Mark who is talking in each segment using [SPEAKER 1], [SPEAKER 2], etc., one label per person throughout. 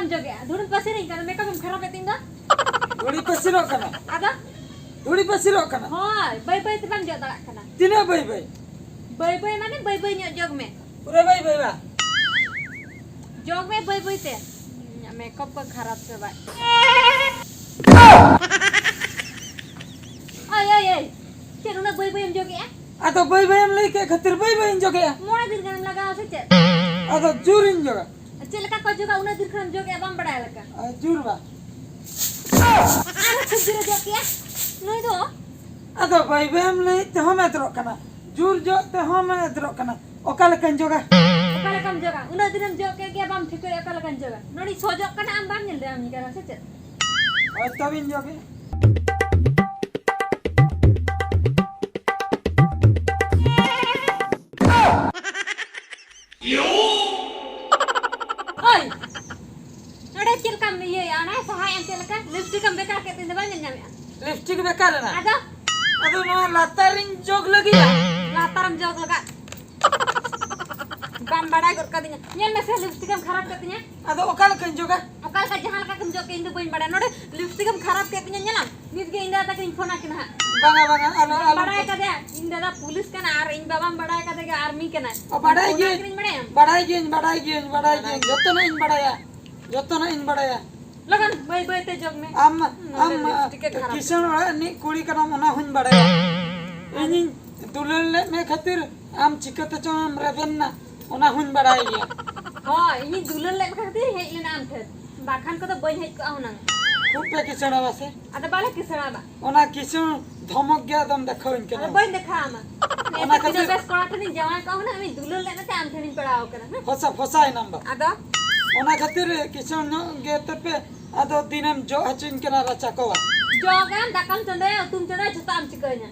[SPEAKER 1] bam joge. Dulu pasir ini karena mereka kharape tinda.
[SPEAKER 2] Duri pasirok kana.
[SPEAKER 1] Ada?
[SPEAKER 2] Duri pasirok kana.
[SPEAKER 1] Hoi, bay te bam jog dalak kana.
[SPEAKER 2] Tina bay.
[SPEAKER 1] Bay mana bay nyok jog me.
[SPEAKER 2] Pura bay ba.
[SPEAKER 1] Jog me bay te. Makeup का खराब से भाई ay cek una boy em joge ya
[SPEAKER 2] Ado bay em leke khatir bay joge ya.
[SPEAKER 1] मोड़ा दिन kan laga se cek
[SPEAKER 2] Ado jurin joga.
[SPEAKER 1] cek leka ko juga una din kan joge bam bada leka
[SPEAKER 2] Jur ba.
[SPEAKER 1] ana khujira joge ya noi do
[SPEAKER 2] Ado bay em le te home drok kana. Jur jo te home drok kana. Okal kan joga.
[SPEAKER 1] okala kam joga una din joge ke bam thik kore okala kan joga nodi sojok kana am bam nyel de am ni kara se cek
[SPEAKER 2] Tabin joge.
[SPEAKER 1] oi nodi cil kam ye ana sahai am cel ka lipstick am bekar ke tin de bam nyam ya
[SPEAKER 2] Lipstick bekar na.
[SPEAKER 1] ada
[SPEAKER 2] Ado no latarin jog lagi ya.
[SPEAKER 1] lataram jog laga bam bada gor ka dinya nyel me se lipstick am kharap ke tinya
[SPEAKER 2] Ado okal kan joga.
[SPEAKER 1] okal ka jahan ka kum jog ke indu boin bada node lipstick am kharap ke tinya nyelam nit ge inda ta kin phone akina ha
[SPEAKER 2] Banga alo
[SPEAKER 1] bada ka de inda da police kana ar in babam bada ka de army kana
[SPEAKER 2] badai ge.
[SPEAKER 1] badai
[SPEAKER 2] Badai ge. Joto na in badaya.
[SPEAKER 1] lagan boy te jog me
[SPEAKER 2] Am
[SPEAKER 1] lipstick ke kharap
[SPEAKER 2] kisan ni kuri kana mona hun badaya. Ini dulal le me khatir am chikate cho am ravenna ona hun badai ge.
[SPEAKER 1] ho ini dulan le khatir he le nam the bakhan ko to boin he ko aunang
[SPEAKER 2] Kupe kisan awase.
[SPEAKER 1] ada bala kisara ba
[SPEAKER 2] Ona kisan dhomok ge dam dekho in
[SPEAKER 1] ada
[SPEAKER 2] kana.
[SPEAKER 1] boin dekha ama
[SPEAKER 2] Ona
[SPEAKER 1] eta
[SPEAKER 2] khatir-
[SPEAKER 1] kino bes kora thani jawan ka hona ami dulan le na te am thani padao kana
[SPEAKER 2] Fosa number.
[SPEAKER 1] ada
[SPEAKER 2] Ona khatir kisan ge tepe ado dinam jo hachin kana racha kowa.
[SPEAKER 1] jogan dakam chonde tum chonde jota am chikanya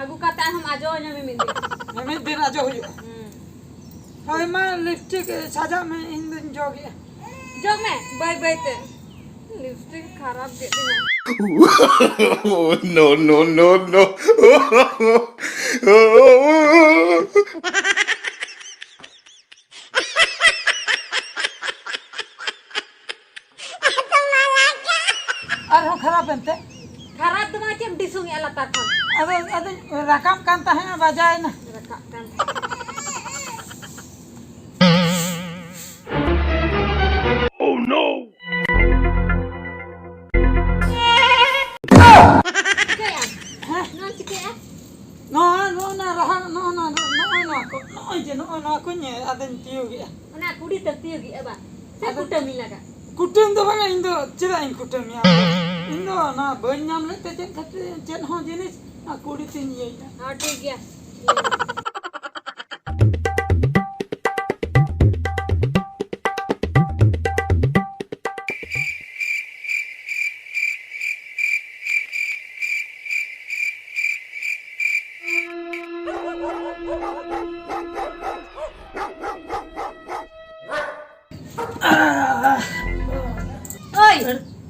[SPEAKER 1] agu kata hum ajo nya mi mindi
[SPEAKER 2] Mimi din ajo huyo. Hoy ma lipstick saja me indun joge.
[SPEAKER 1] jog me bye te lipstick kharap de dinya
[SPEAKER 3] No.
[SPEAKER 2] Arho kharap ente.
[SPEAKER 1] kharap tu macam disung ala takon
[SPEAKER 2] Ado rakam kan tahe bajai na.
[SPEAKER 1] rekak kan
[SPEAKER 3] Oh no.
[SPEAKER 1] kaya non chikaya
[SPEAKER 2] No na raha no ko nye aden tiu ge.
[SPEAKER 1] ona kudi tertiu gi aba se kutami laga
[SPEAKER 2] Kutum do banga indo chira in kutum ya. Indo na banyam le te chen ho jinis akudi tin ye.
[SPEAKER 1] ha thik gaya oi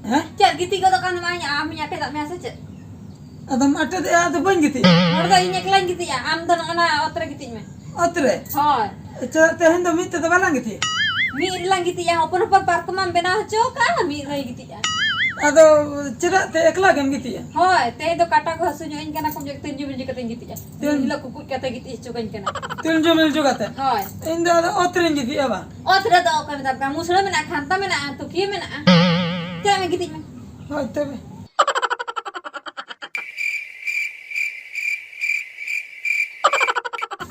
[SPEAKER 2] Heh?
[SPEAKER 1] cek giti ko to kan manya am nya ke tak mesa cek
[SPEAKER 2] Ado mate de ado ban giti.
[SPEAKER 1] nor do inya kelan giti ya am don ona otre giti me
[SPEAKER 2] Otre.
[SPEAKER 1] hoy
[SPEAKER 2] Te hendo mitte de balang giti.
[SPEAKER 1] mi ilang giti ya opon parkman bena cho ka mi rai giti ya
[SPEAKER 2] Ado chira te ekla gem giti ya.
[SPEAKER 1] hoy te do kata ko hasu nyo in kana kom jek tinju minju kata giti ya hila kuku kata giti cho kan kana
[SPEAKER 2] Tin jo mil jogate.
[SPEAKER 1] hoy
[SPEAKER 2] Indo ado otre giti ya ba.
[SPEAKER 1] otre do ka meta ka musra mena khanta mena to ki mena te me giti me
[SPEAKER 2] Hoy tebe.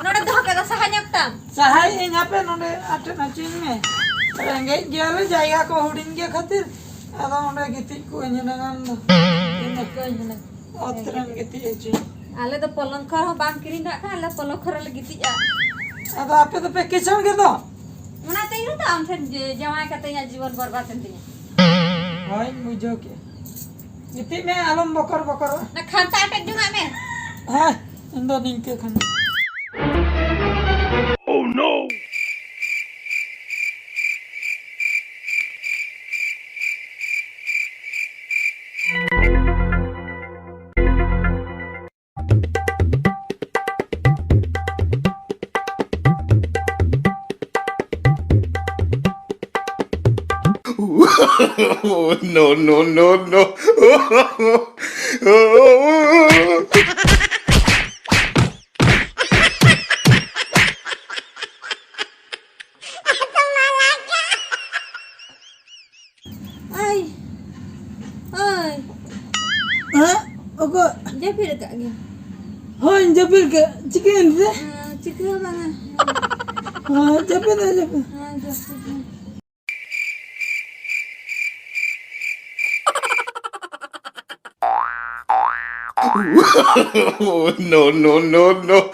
[SPEAKER 1] nora do ka da sahanyok tam
[SPEAKER 2] Sahai ing ape nonde ate na cing me. Rengge giale jaiga ko huding ge khatir. Ado nonde giti ko nyenangan.
[SPEAKER 1] ini ko ini
[SPEAKER 2] Otren giti e cing.
[SPEAKER 1] ale do polong khar ho bang kirin dak ka ale polong khar le giti ya
[SPEAKER 2] Ado ape to pe kichon ge do.
[SPEAKER 1] mana te iru tam fen jawai kata ya जीवन बर्बाद तिnya
[SPEAKER 2] Hoy mujo ke. Giti me alom bokor.
[SPEAKER 1] na khanta atek juga me
[SPEAKER 2] Ha indo ningke khan.
[SPEAKER 3] Oh no. Oh, no, no, no, no.
[SPEAKER 1] Ai. Oi,
[SPEAKER 2] Hah? Oke.
[SPEAKER 1] japir kak ge.
[SPEAKER 2] Hoi japil ke chicken se?
[SPEAKER 1] Cikgu bang.
[SPEAKER 2] Japil aja.
[SPEAKER 1] Japir.
[SPEAKER 3] Oh, no, no, no, no.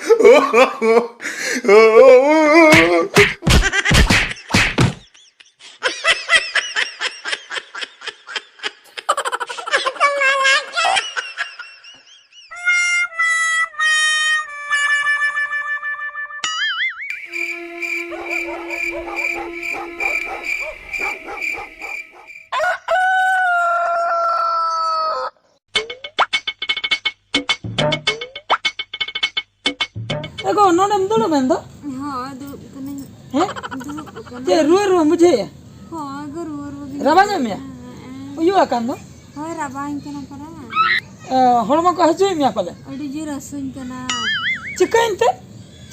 [SPEAKER 2] Eko nodem dulu bendo.
[SPEAKER 1] Ha, duduk kena.
[SPEAKER 2] Heh?
[SPEAKER 1] Duduk kena.
[SPEAKER 2] Ce ruar mujhe ya.
[SPEAKER 1] Ha, guru gini.
[SPEAKER 2] Rabanya me. Uyu akan do.
[SPEAKER 1] Hoi rabain kena para.
[SPEAKER 2] Horma ko haju me pale.
[SPEAKER 1] Adi jira sun kena.
[SPEAKER 2] Chicken te?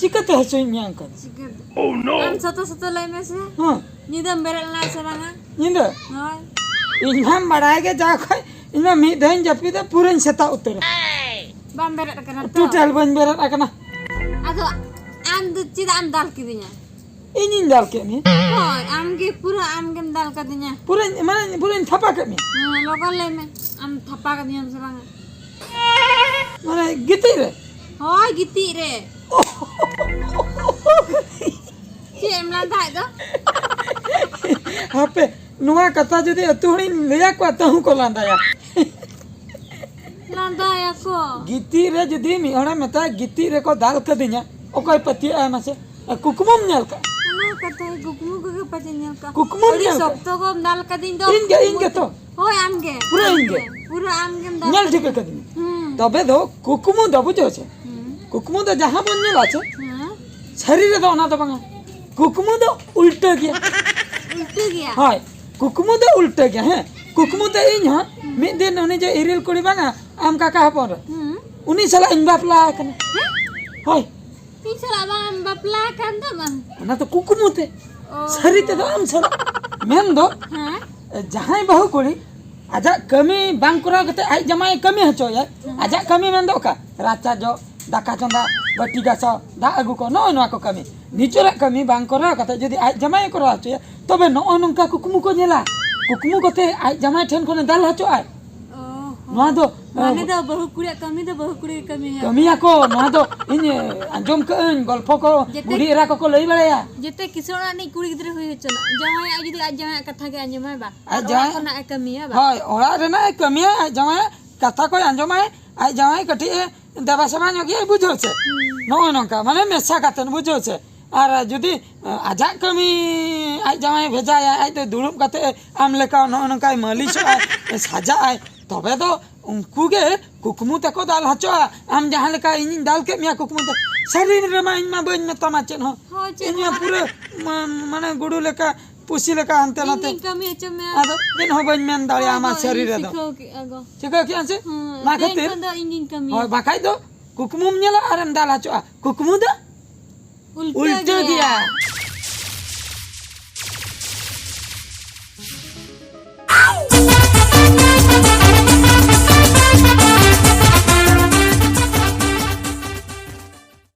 [SPEAKER 2] Chicken te haju me angkat.
[SPEAKER 1] Cikgu.
[SPEAKER 3] Oh, no.
[SPEAKER 1] Am satu lai mes.
[SPEAKER 2] Hah.
[SPEAKER 1] Nidam beral na sebanga.
[SPEAKER 2] Ninda.
[SPEAKER 1] Hoi.
[SPEAKER 2] इन्हां बढ़ाए के जा खोय इनमें मी धन जपी दे पूरन सेता उतर
[SPEAKER 1] Bam beral kena
[SPEAKER 2] तू
[SPEAKER 1] to.
[SPEAKER 2] चल बन बेरा अकना
[SPEAKER 1] Aku am du cida am dal kidinya.
[SPEAKER 2] इनिन डाल के मी
[SPEAKER 1] Hoi, am ge pura am gem dal kadinya.
[SPEAKER 2] पूरन माने पूरन थपा के मी
[SPEAKER 1] Lokal lai me. Am thapa kadinya sebanga.
[SPEAKER 2] माने गिती रे
[SPEAKER 1] Hoi, giti re. Si em lantai to.
[SPEAKER 2] हापे नुआ कथा जदि अतुणी लेया को अतहु को लांदाया
[SPEAKER 1] Lantai aku.
[SPEAKER 2] गिती रे जदि मी हणे मता गिती रे को दाल के दिnya ओकय पति आ मासे कुकुमम नेल का
[SPEAKER 1] Mana kata gugmu ke patinya ka.
[SPEAKER 2] कुकुमम
[SPEAKER 1] Ori
[SPEAKER 2] nail का
[SPEAKER 1] sok to ko dal kadin do.
[SPEAKER 2] इंगे तो
[SPEAKER 1] Hoi am ge.
[SPEAKER 2] पूरा इंगे
[SPEAKER 1] Pura am gem dal.
[SPEAKER 2] Nail ठीक के दिन तबे दो कुकुमु दबु जो छे कुकुमु तो जहां बन नेल आछे शरीर दो ना तो बंगा कुकुमु तो उल्टा गया
[SPEAKER 1] Ultu gya.
[SPEAKER 2] हाय कुकुमु तो उल्टा गया है कुकुमु तो इन हां मिद दिन उनी जो इरिल कुड़ी बंगा आम काका हपन उनी सला इन बापला कने हाय
[SPEAKER 1] Pisah lah bang bapla kan tu bang.
[SPEAKER 2] ना तो कुकुमु ते
[SPEAKER 1] Oh.
[SPEAKER 2] शरीर ते दो आम सला मेन दो
[SPEAKER 1] Hah?
[SPEAKER 2] जहां बहु कुड़ी आजा कमी बांग करा कते आई जमाई कमी हचो या आजा कमी मेन दो का राचा जो दाका चंदा बटी गासा दा अगु को नो नो को कमी निचरा कमी बांग करा कते जदी आई जमाई करा हचो या तबे नो नंका कुकुमु को नेला कुकुमु कते आई जमाई ठेन को दाल हचो आई
[SPEAKER 1] Oh.
[SPEAKER 2] नो दो
[SPEAKER 1] Mana dah bahu kuda kami dah bahu kuda kami ya.
[SPEAKER 2] कमी को नो दो इन अंजम कन गल्प को गुडी एरा को लई बड़ाया
[SPEAKER 1] Jete kisah ni kuda kita hui cina. Jangan aja di aja kata ke anjing ba.
[SPEAKER 2] Ai jangan.
[SPEAKER 1] Kena kami ya ba.
[SPEAKER 2] हाय ओरा रेना कमी आई जमाई कथा को अंजम आई जमाई कटी देवा सभा नगे बुझो छे नो नंका माने मेसा कातन बुझो छे और जदी आजा कमी आई जमाई भेजाया आई तो दुड़ुब कते आम लेका नो नंका मालिश आई साजा आई तबे तो उनको के कुकुमु तको दाल हचो आम जहां लेका इन दाल के मिया कुकुमु त शरीर रे मा इन मा बन में तमाचन हो
[SPEAKER 1] हो
[SPEAKER 2] इन में पूरे माने गुडू लेका पुसी लेका अंते नते
[SPEAKER 1] Ini kami aja me.
[SPEAKER 2] आदो दिन हो बन में दाल आमा शरीर रे दो
[SPEAKER 1] Sikau ke ago.
[SPEAKER 2] ठीक है क्या से ना खातिर
[SPEAKER 1] Kan dah ingin kami.
[SPEAKER 2] और बाकाई दो कुकुमु नेला आरम दाल हचो कुकुमु द
[SPEAKER 1] Ulta
[SPEAKER 2] उल्टा
[SPEAKER 1] gaya.
[SPEAKER 2] दिया